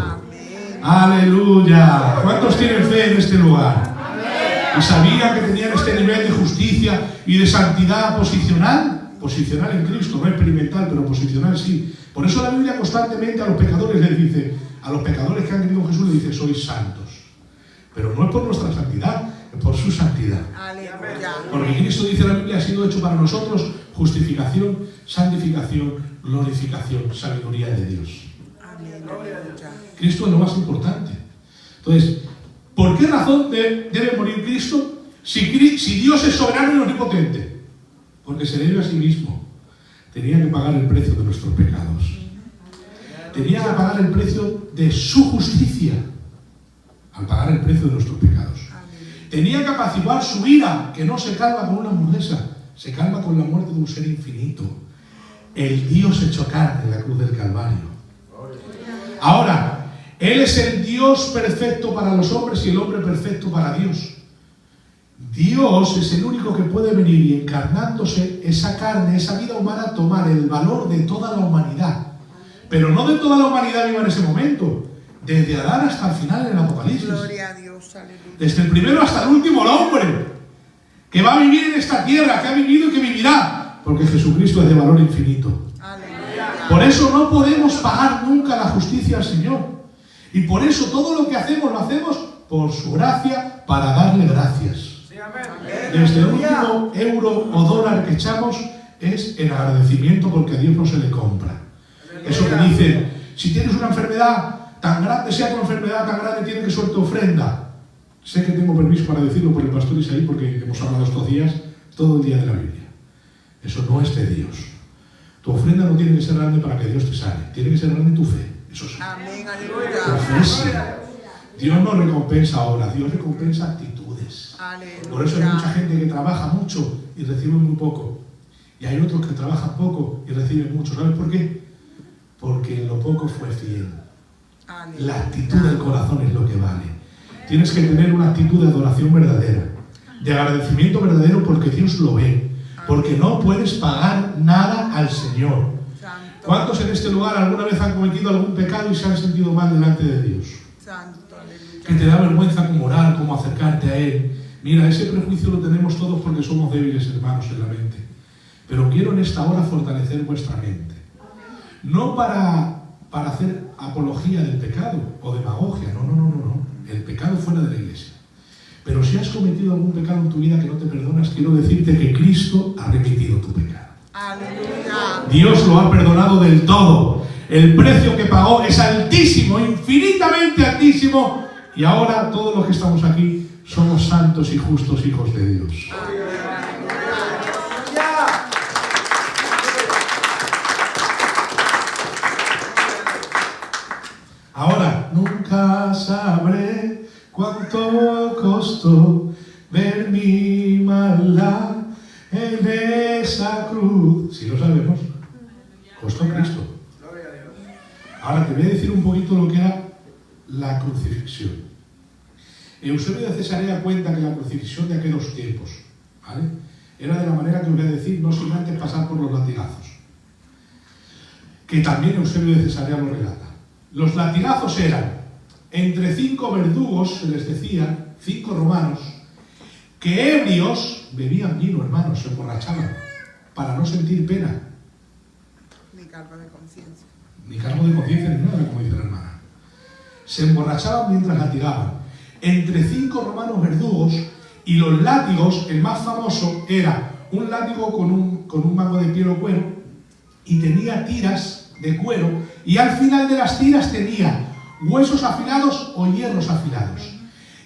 Aleluya. ¿Cuántos tienen fe en este lugar? Y sabían que tenían este nivel de justicia y de santidad posicional. Posicional en Cristo, no experimental, pero posicional sí. Por eso la Biblia constantemente a los pecadores les dice, a los pecadores que han creído en Jesús les dice, sois santos. Pero no es por nuestra santidad, es por su santidad. Porque Cristo, dice la Biblia, ha sido hecho para nosotros justificación, santificación, glorificación, sabiduría de Dios. Cristo es lo más importante. Entonces, ¿por qué razón debe morir Cristo si Dios es soberano y omnipotente? Porque se debe a sí mismo. Tenía que pagar el precio de nuestros pecados. Tenía que pagar el precio de su justicia al pagar el precio de nuestros pecados. Tenía que apaciguar su ira, que no se calma con una hamburguesa, se calma con la muerte de un ser infinito. El Dios hecho carne en la cruz del Calvario. Ahora, Él es el Dios perfecto para los hombres y el hombre perfecto para Dios. Dios es el único que puede venir y encarnándose esa carne, esa vida humana, tomar el valor de toda la humanidad. Pero no de toda la humanidad viva en ese momento. Desde Adán hasta el final en el Apocalipsis. Gloria a Dios, aleluya. Desde el primero hasta el último, el hombre que va a vivir en esta tierra, que ha vivido y que vivirá. Porque Jesucristo es de valor infinito. Aleluya. Por eso no podemos pagar nunca la justicia al Señor. Y por eso todo lo que hacemos, lo hacemos por su gracia, para darle gracias. Desde el último euro o dólar que echamos es en agradecimiento, porque a Dios no se le compra. Eso que dicen, si tienes una enfermedad tan grande, sea tu enfermedad tan grande, tienes que ser tu ofrenda. Sé que tengo permiso para decirlo por el pastor Isaí, porque hemos hablado estos días, todo el día de la Biblia. Eso no es de Dios. Tu ofrenda no tiene que ser grande para que Dios te sane. Tiene que ser grande tu fe. Eso sí. Amén, aleluya. Tu fe sí. Dios no recompensa obras, Dios recompensa actitudes. Aleluya. Por eso hay mucha gente que trabaja mucho y recibe muy poco. Y hay otros que trabajan poco y reciben mucho. ¿Sabes por qué? Porque en lo poco fue fiel. Aleluya. La actitud del corazón es lo que vale. Tienes que tener una actitud de adoración verdadera, de agradecimiento verdadero, porque Dios lo ve. Porque no puedes pagar nada al Señor. Santo. ¿Cuántos en este lugar alguna vez han cometido algún pecado y se han sentido mal delante de Dios? Santo, aleluya. Que te da vergüenza cómo orar, cómo acercarte a Él. Mira, ese prejuicio lo tenemos todos porque somos débiles, hermanos, en la mente. Pero quiero en esta hora fortalecer vuestra mente. No para hacer apología del pecado o demagogia, no. El pecado fuera de la iglesia. Pero si has cometido algún pecado en tu vida que no te perdonas, quiero decirte que Cristo ha remitido tu pecado. Aleluya. Dios lo ha perdonado del todo. El precio que pagó es altísimo, infinitamente altísimo. Y ahora todos los que estamos aquí somos santos y justos hijos de Dios. Ahora, nunca sabré cuánto costó ver mi maldad en esa cruz. Si lo sabemos, costó Cristo. Gloria a Dios. Ahora te voy a decir un poquito lo que era la crucifixión. Eusebio de Cesarea cuenta que la crucifixión de aquellos tiempos, ¿vale?, era de la manera que os voy a decir, no sin antes pasar por los latigazos. Que también Eusebio de Cesarea lo relata. Los latigazos eran entre 5 verdugos, se les decía, 5 romanos, que ebrios bebían vino, hermanos, se emborrachaban, para no sentir pena. Ni cargo de conciencia. Ni cargo de conciencia ni nada, como dice la hermana. Se emborrachaban mientras latigaban. Entre 5 romanos verdugos, y los látigos, el más famoso, era un látigo con un mango de piel o cuero, y tenía tiras de cuero, y al final de las tiras tenía huesos afilados o hierros afilados.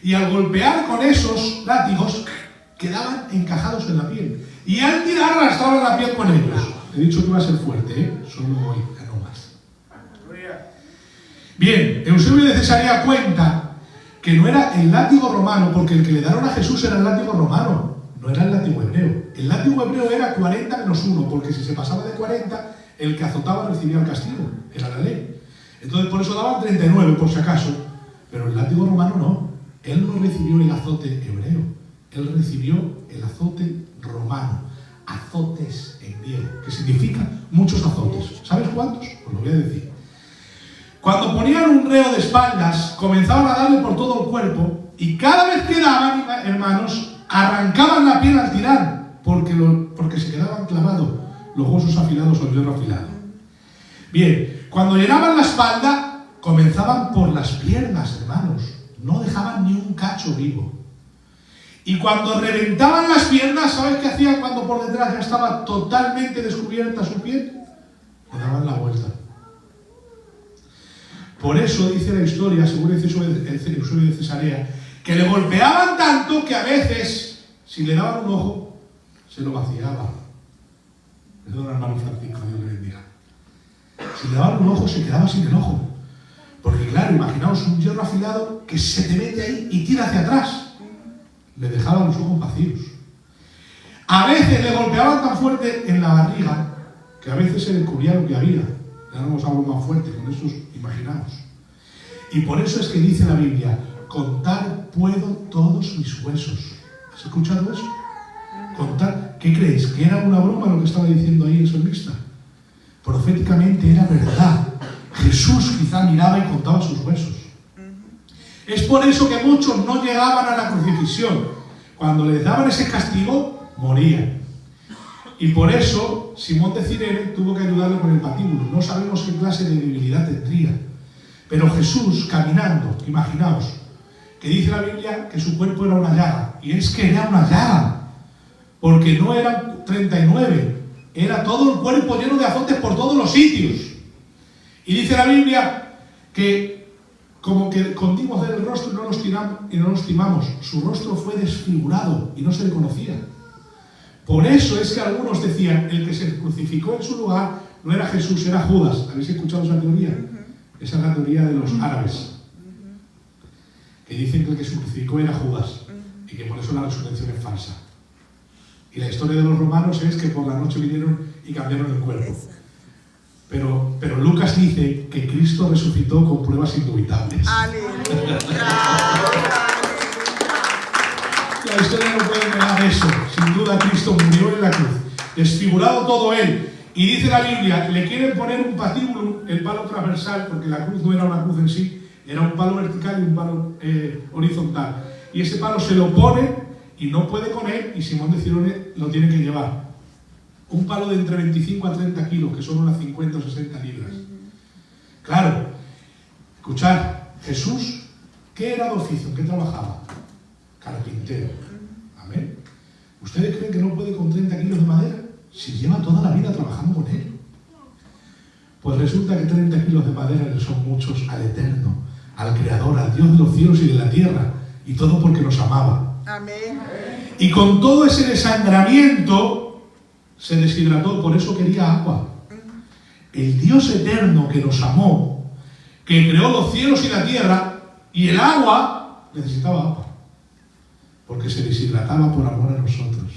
Y al golpear con esos látigos, quedaban encajados en la piel. Y al tirar arrastraban la piel con ellos. He dicho que iba a ser fuerte, ¿eh? Solo hoy, ya no más. Bien, Eusebio de Cesarea cuenta que no era el látigo romano, porque el que le dieron a Jesús era el látigo romano, no era el látigo hebreo. El látigo hebreo era 40 menos 1, porque si se pasaba de 40, el que azotaba recibía el castigo, era la ley. Entonces por eso daban 39, por si acaso, pero el látigo romano no. Él no recibió el azote hebreo, él recibió el azote romano, azotes en griego, que significa muchos azotes. ¿Sabes cuántos? Pues lo voy a decir. Cuando ponían un reo de espaldas, comenzaban a darle por todo el cuerpo, y cada vez que daban, hermanos, arrancaban la piel al tirar, porque se quedaban clavados los huesos afilados o el hierro afilado. Bien, cuando llenaban la espalda, comenzaban por las piernas, hermanos, no dejaban ni un cacho vivo. Y cuando reventaban las piernas, ¿sabes qué hacían cuando por detrás ya estaba totalmente descubierta su piel? Le daban la vuelta. Por eso dice la historia, según Eusebio de Cesarea, que le golpeaban tanto que a veces, si le daban un ojo, se lo vaciaban. Perdón, hermano Francisco, Dios le bendiga. Si le daban un ojo, se quedaba sin el ojo. Porque claro, imaginaos un hierro afilado que se te mete ahí y tira hacia atrás. Le dejaban los ojos vacíos. A veces le golpeaban tan fuerte en la barriga que a veces se descubría lo que había. Ya no algo más fuerte, con eso imaginaos. Y por eso es que dice la Biblia, contar puedo todos mis huesos. ¿Has escuchado eso? Contar, ¿qué creéis? ¿Que era una broma lo que estaba diciendo ahí el salmista? Proféticamente era verdad. Jesús quizá miraba y contaba sus huesos. Es por eso que muchos no llegaban a la crucifixión. Cuando les daban ese castigo, morían. Y por eso Simón de Cirene tuvo que ayudarle con el patíbulo. No sabemos qué clase de debilidad tendría. Pero Jesús, caminando, imaginaos, que dice la Biblia que su cuerpo era una llaga. Y es que era una llaga. Porque no eran 39. Era todo el cuerpo lleno de azotes por todos los sitios. Y dice la Biblia que como que escondimos del rostro y no nos timamos. Su rostro fue desfigurado y no se le conocía. Por eso es que algunos decían, el que se crucificó en su lugar no era Jesús, era Judas. ¿Habéis escuchado esa teoría? Esa es la teoría de los árabes, que dicen que el que se crucificó era Judas y que por eso la resurrección es falsa. Y la historia de los romanos es que por la noche vinieron y cambiaron el cuerpo. Pero Lucas dice que Cristo resucitó con pruebas indubitables. Aleluya. La historia no puede negar eso. Sin duda Cristo murió en la cruz, desfigurado todo él. Y dice la Biblia, le quieren poner un patíbulo, el palo transversal, porque la cruz no era una cruz en sí, era un palo vertical y un palo horizontal. Y ese palo se lo pone y no puede con él, y Simón de Cirene lo tiene que llevar. Un palo de entre 25 a 30 kilos, que son unas 50 o 60 libras. Claro, escuchad, Jesús, ¿qué era de oficio? ¿Qué trabajaba? Carpintero. Amén. ¿Ustedes creen que no puede con 30 kilos de madera? Si lleva toda la vida trabajando con él. Pues resulta que 30 kilos de madera le son muchos al Eterno, al Creador, al Dios de los cielos y de la tierra. Y todo porque nos amaba. Amén. Y con todo ese desangramiento se deshidrató, por eso quería agua. El Dios eterno que nos amó, que creó los cielos y la tierra, y el agua, necesitaba agua. Porque se deshidrataba por amor a nosotros.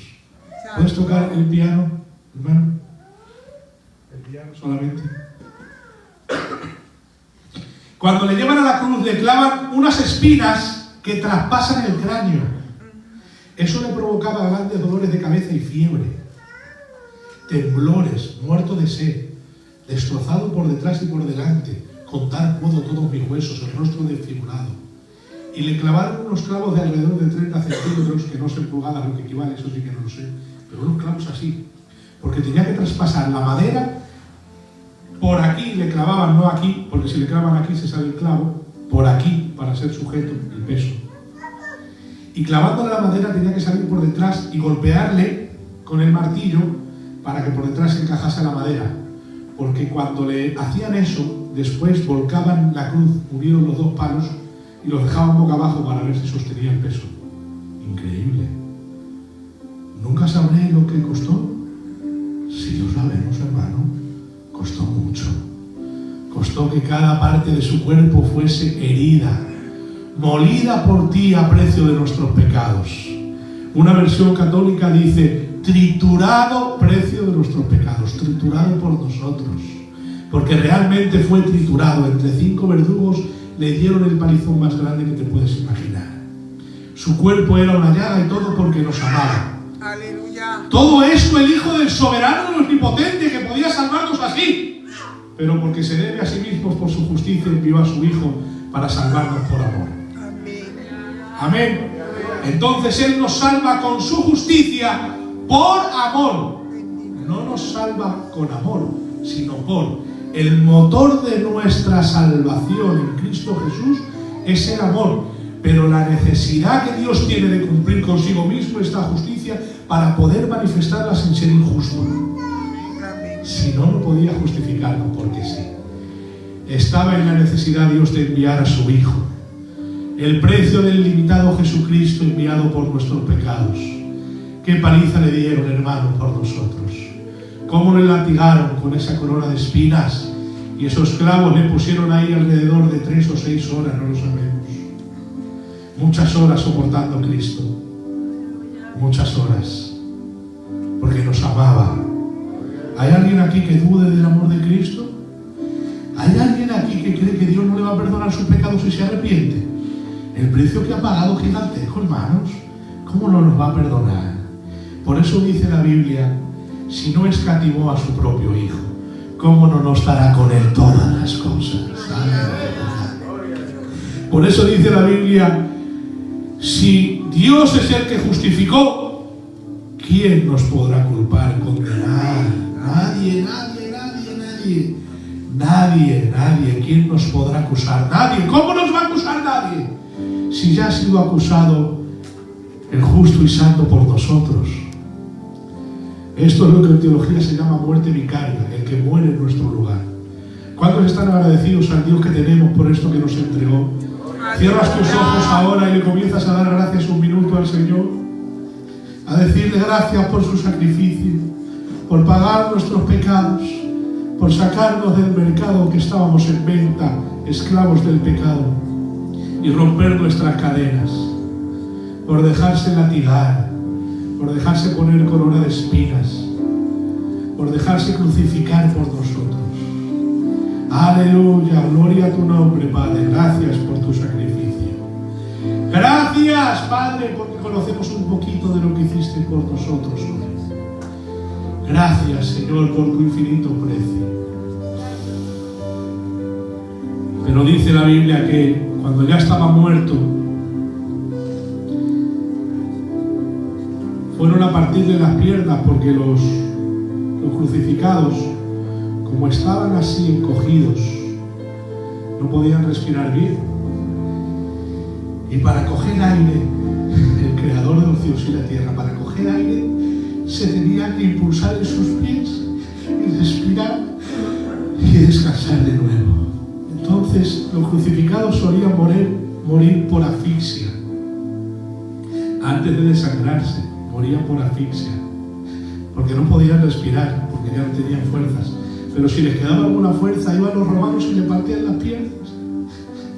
¿Puedes tocar el piano, hermano? solamente. Cuando le llevan a la cruz le clavan unas espinas que traspasan el cráneo. Eso le provocaba grandes dolores de cabeza y fiebre, temblores, muerto de sed, destrozado por detrás y por delante. Contar puedo todos mis huesos, el rostro desfigurado. Y le clavaron unos clavos de alrededor de 30 centímetros, que no sé en pulgadas lo que equivale, eso sí que no lo sé, pero unos clavos así, porque tenía que traspasar la madera. Por aquí le clavaban, no aquí, porque si le clavan aquí se sale el clavo, por aquí para ser sujeto el peso. Y clavándole la madera tenía que salir por detrás y golpearle con el martillo para que por detrás se encajase la madera. Porque cuando le hacían eso, después volcaban la cruz unidos los dos palos y los dejaban boca abajo para ver si sostenía el peso. Increíble. Nunca sabré lo que costó. Si lo sabemos, hermano, costó mucho. Costó que cada parte de su cuerpo fuese herida, molida por ti a precio de nuestros pecados. Una versión católica dice, triturado precio de nuestros pecados, triturado por nosotros, porque realmente fue triturado. Entre 5 verdugos le dieron el palizón más grande que te puedes imaginar. Su cuerpo era una llaga y todo porque nos amaba. Aleluya. Todo esto el Hijo del Soberano, el Omnipotente, que podía salvarnos así, pero porque se debe a sí mismo por su justicia, envió a su Hijo para salvarnos por amor. Amén. Amén. Entonces Él nos salva con su justicia por amor. No nos salva con amor, sino por. El motor de nuestra salvación en Cristo Jesús es el amor, pero la necesidad que Dios tiene de cumplir consigo mismo esta justicia para poder manifestarla sin ser injusto. Si no, no podía justificarlo, porque sí. Estaba en la necesidad Dios de enviar a su Hijo. El precio del limitado Jesucristo enviado por nuestros pecados. Qué paliza le dieron, hermanos, por nosotros. Cómo le latigaron con esa corona de espinas. Y esos clavos le pusieron ahí alrededor de 3 o 6 horas, no lo sabemos. Muchas horas soportando a Cristo. Muchas horas. Porque nos amaba. ¿Hay alguien aquí que dude del amor de Cristo? ¿Hay alguien aquí que cree que Dios no le va a perdonar sus pecados si se arrepiente? El precio que ha pagado gigantesco, hermanos. ¿Cómo no nos va a perdonar? Por eso dice la Biblia, si no escatimó a su propio Hijo, ¿cómo no nos dará con Él todas las cosas? Por eso dice la Biblia, si Dios es el que justificó, ¿quién nos podrá culpar, condenar? Nadie, nadie, nadie, nadie. Nadie, nadie. ¿Quién nos podrá acusar? Nadie. ¿Cómo nos va a acusar nadie? Si ya ha sido acusado el justo y santo por nosotros. Esto es lo que en teología se llama muerte vicaria, el que muere en nuestro lugar. ¿Cuántos están agradecidos al Dios que tenemos por esto que nos entregó? Cierras tus ojos ahora y le comienzas a dar gracias un minuto al Señor, a decirle gracias por su sacrificio, por pagar nuestros pecados, por sacarnos del mercado que estábamos en venta, esclavos del pecado, y romper nuestras cadenas, por dejarse latigar, por dejarse poner corona de espinas, por dejarse crucificar por nosotros. Aleluya, gloria a tu nombre, Padre. Gracias por tu sacrificio. Gracias, Padre, porque conocemos un poquito de lo que hiciste por nosotros hoy. Gracias, Señor, por tu infinito precio. Pero dice la Biblia que cuando ya estaba muerto, fueron a partirle las piernas porque los crucificados, como estaban así encogidos, no podían respirar bien. Y para coger aire, el creador de los cielos y la tierra, para coger aire, se tenía que impulsar en sus pies y respirar y descansar de nuevo. Entonces, los crucificados solían morir por asfixia. Antes de desangrarse, morían por asfixia. Porque no podían respirar, porque ya no tenían fuerzas. Pero si les quedaba alguna fuerza, iban los romanos y le partían las piernas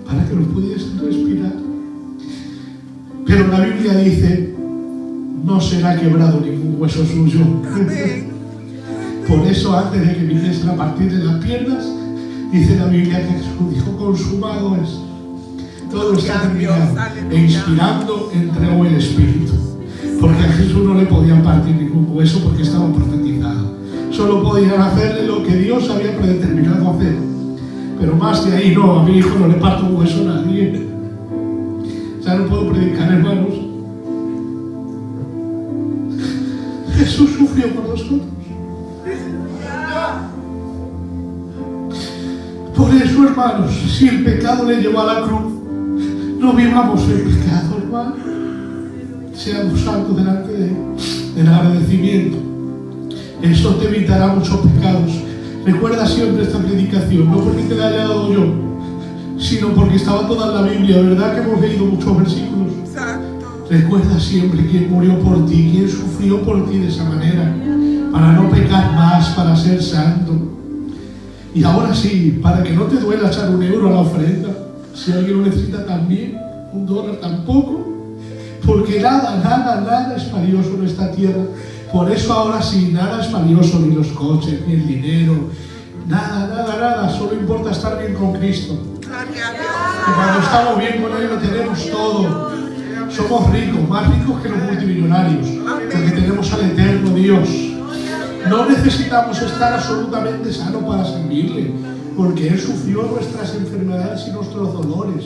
para que no pudiesen respirar. Pero la Biblia dice, no será quebrado ningún hueso suyo. Por eso, antes de que viniesen a partir de las piernas, dice la Biblia que Jesús dijo: consumado es. Todo está terminado. E inspirando entregó el Espíritu. Porque a Jesús no le podían partir ningún hueso porque estaba profetizado. Solo podían hacerle lo que Dios había predeterminado hacer. Pero más de ahí no, a mi hijo no le parto un hueso a nadie. Ya no puedo predicar, hermanos. Jesús sufrió por nosotros. Por eso, hermanos, si el pecado le llevó a la cruz, no vivamos el pecado, hermano. Seamos santos delante de Él, en agradecimiento. Eso te evitará muchos pecados. Recuerda siempre esta predicación, no porque te la haya dado yo, sino porque estaba toda en la Biblia, ¿verdad? Que hemos leído muchos versículos. Recuerda siempre quién murió por ti, quién sufrió por ti de esa manera, para no pecar más, para ser santo. Y ahora sí, para que no te duela echar €1 a la ofrenda, si alguien lo necesita también, $1 tampoco, porque nada es valioso en esta tierra. Por eso ahora sí, nada es valioso, ni los coches, ni el dinero, nada, solo importa estar bien con Cristo. Y cuando estamos bien con Él lo tenemos todo. Somos ricos, más ricos que los multimillonarios, porque tenemos al eterno Dios. No necesitamos estar absolutamente sanos para servirle, porque Él sufrió nuestras enfermedades y nuestros dolores,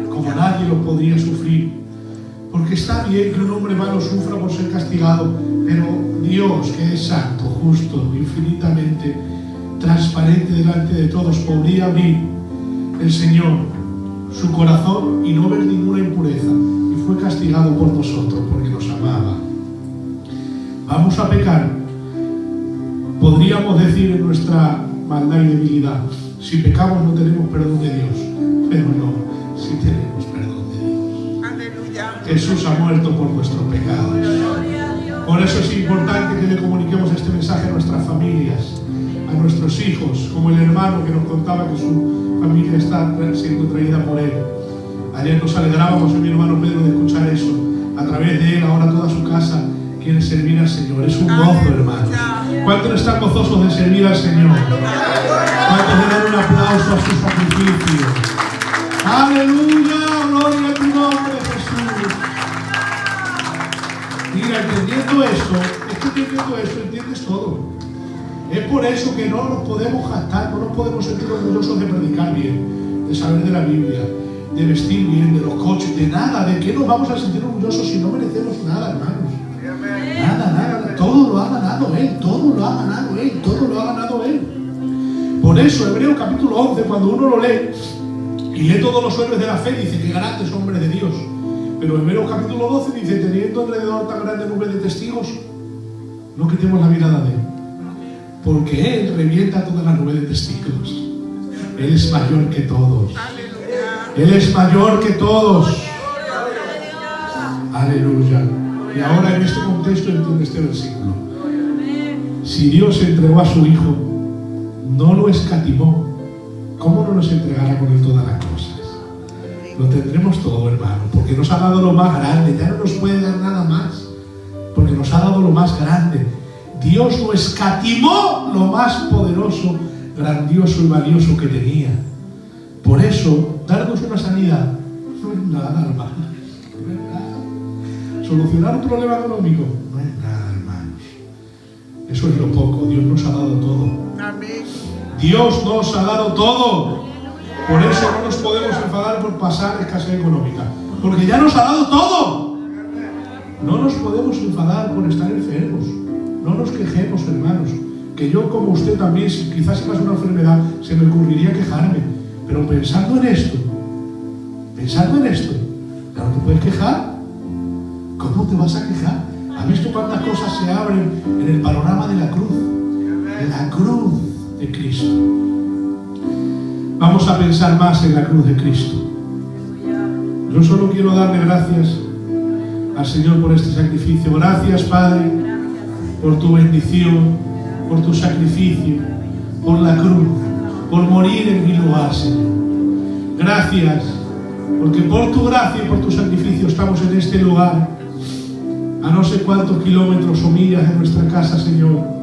como nadie lo podría sufrir. Porque está bien que un hombre malo sufra por ser castigado, pero Dios, que es santo, justo, infinitamente transparente delante de todos, podría abrir el Señor su corazón y no ver ninguna impureza, y fue castigado por nosotros porque nos amaba. Vamos a pecar, podríamos decir en nuestra maldad y debilidad: si pecamos no tenemos perdón de Dios, pero no, si tenemos perdón de Dios. Aleluya. Jesús ha muerto por nuestros pecados. Por eso es importante que le comuniquemos este mensaje a nuestras familias, a nuestros hijos, como el hermano que nos contaba que su familia está siendo traída por él. Ayer nos alegrábamos en mi hermano Pedro de escuchar eso. A través de él ahora toda su casa quiere servir al Señor. Es un gozo, hermanos. ¿Cuántos están gozosos de servir al Señor? ¿Cuántos le dan un aplauso a su sacrificio? ¡Aleluya! ¡Gloria a tu nombre, Jesús! Mira, entendiendo esto, entiendes todo. Es por eso que no nos podemos jactar, no nos podemos sentir orgullosos de predicar bien, de saber de la Biblia, de vestir bien, de los coches, de nada. ¿De qué nos vamos a sentir orgullosos si no merecemos nada, hermanos? Nada. Todo lo ha ganado Él, todo lo ha ganado Él. Por eso, Hebreos capítulo 11, cuando uno lo lee y lee todos los héroes de la fe, dice que grandes hombres de Dios. Pero Hebreos capítulo 12 dice: teniendo alrededor tan grande nube de testigos, no quitemos la mirada de Él, porque Él revienta toda la nube de testigos. Él es mayor que todos. Él es mayor que todos. Aleluya. Y ahora en este contexto entiende este versículo. Si Dios entregó a su Hijo, no lo escatimó, ¿cómo no nos entregará con Él todas las cosas? Lo tendremos todo, hermano, porque nos ha dado lo más grande. Ya no nos puede dar nada más, porque nos ha dado lo más grande. Dios lo escatimó lo más poderoso, grandioso y valioso que tenía. Por eso, darnos una sanidad no es nada, hermano. No es nada. Solucionar un problema económico no es nada, hermanos. Eso es lo poco. Dios nos ha dado todo. Amén. Dios nos ha dado todo. Por eso no nos podemos enfadar por pasar escasez económica, porque ya nos ha dado todo. No nos podemos enfadar por estar enfermos. No nos quejemos, hermanos. Que yo, como usted también, si quizás se pasa una enfermedad, se me ocurriría quejarme. Pero pensando en esto, claro, ¿te puedes quejar? ¿Cómo te vas a quejar? ¿Has visto cuántas cosas se abren en el panorama de la cruz? La cruz de Cristo. Vamos a pensar más en la cruz de Cristo. Yo solo quiero darle gracias al Señor por este sacrificio. Gracias, Padre, por tu bendición, por tu sacrificio, por la cruz, por morir en mi lugar, Señor. Gracias, porque por tu gracia y por tu sacrificio estamos en este lugar, a no sé cuántos kilómetros o millas de nuestra casa, Señor.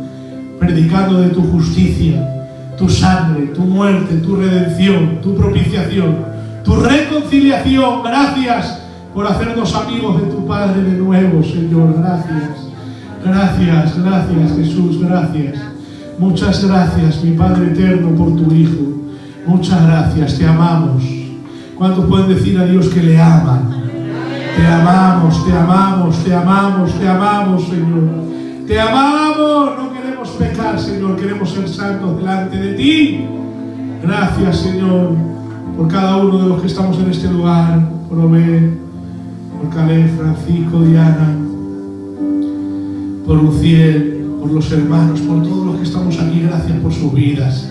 predicando de tu justicia, tu sangre, tu muerte, tu redención, tu propiciación, tu reconciliación. Gracias por hacernos amigos de tu Padre de nuevo, Señor. Gracias. Gracias, gracias, Jesús, gracias. Muchas gracias, mi Padre eterno, por tu Hijo. Muchas gracias, te amamos. ¿Cuántos pueden decir a Dios que le aman? Te amamos, te amamos, te amamos, te amamos, Señor. Te amamos, no queremos pecar, Señor, queremos ser santos delante de ti. Gracias, Señor, por cada uno de los que estamos en este lugar, por Obed, por Caleb, Francisco, Diana, por Luciel, por los hermanos, por todos los que estamos aquí. Gracias por sus vidas.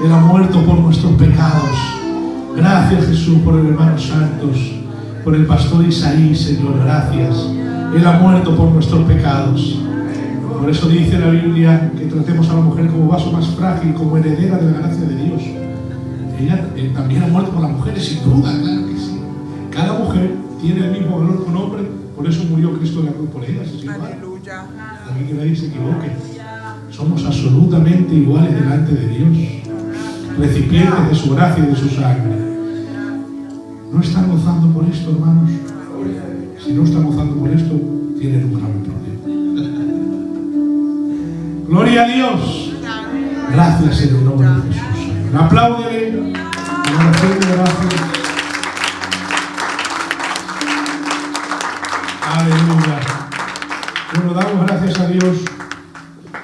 Él ha muerto por nuestros pecados. Gracias, Jesús, por el hermano Santos, por el pastor Isaí, Señor. Gracias. Él ha muerto por nuestros pecados. Por eso dice la Biblia que tratemos a la mujer como vaso más frágil, como heredera de la gracia de Dios. Ella también ha muerto por las mujeres, sin duda, claro que sí. Cada mujer tiene el mismo valor que un hombre, por eso murió Cristo en la cruz por ellas. Aleluya. También que nadie se equivoque. Somos absolutamente iguales delante de Dios, recipientes de su gracia y de su sangre. ¿No están gozando por esto, hermanos? Si no están gozando por esto, tienen un grave problema. Gloria a Dios. Gracias en el nombre de Jesús. Apláudele. Gracias.